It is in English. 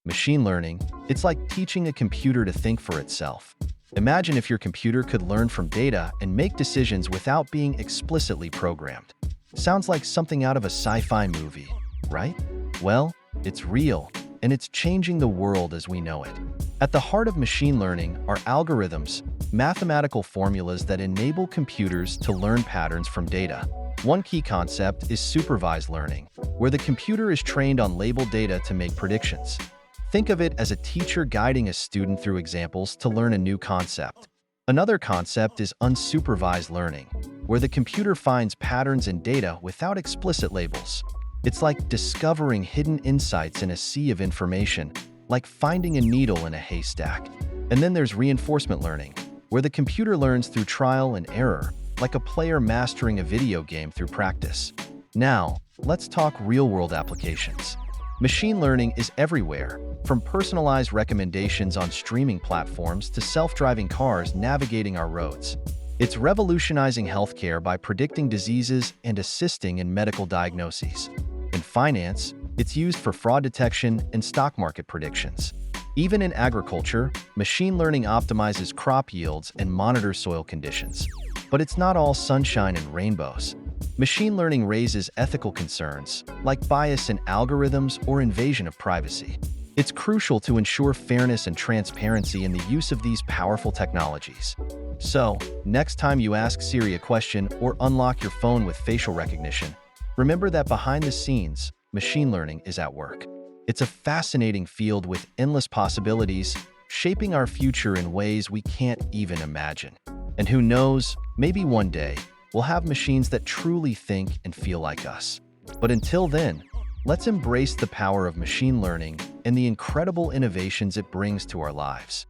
Machine learning, it's like teaching a computer to think for itself. Imagine if your computer could learn from data and make decisions without being explicitly programmed. Sounds like something out of a sci-fi movie, right? Well, it's real, and it's changing the world as we know it. At the heart of machine learning are algorithms, mathematical formulas that enable computers to learn patterns from data. One key concept is supervised learning, where the computer is trained on labeled data to make predictions. Think of it as a teacher guiding a student through examples to learn a new concept. Another concept is unsupervised learning, where the computer finds patterns in data without explicit labels. It's like discovering hidden insights in a sea of information, like finding a needle in a haystack. And then there's reinforcement learning, where the computer learns through trial and error, like a player mastering a video game through practice. Now, let's talk real-world applications. Machine learning is everywhere, from personalized recommendations on streaming platforms to self-driving cars navigating our roads. It's revolutionizing healthcare by predicting diseases and assisting in medical diagnoses. In finance, it's used for fraud detection and stock market predictions. Even in agriculture, machine learning optimizes crop yields and monitors soil conditions. But it's not all sunshine and rainbows. Machine learning raises ethical concerns, like bias in algorithms or invasion of privacy. It's crucial to ensure fairness and transparency in the use of these powerful technologies. So, next time you ask Siri a question or unlock your phone with facial recognition, remember that behind the scenes, machine learning is at work. It's a fascinating field with endless possibilities, shaping our future in ways we can't even imagine. And who knows, maybe one day, we'll have machines that truly think and feel like us. But until then, let's embrace the power of machine learning and the incredible innovations it brings to our lives.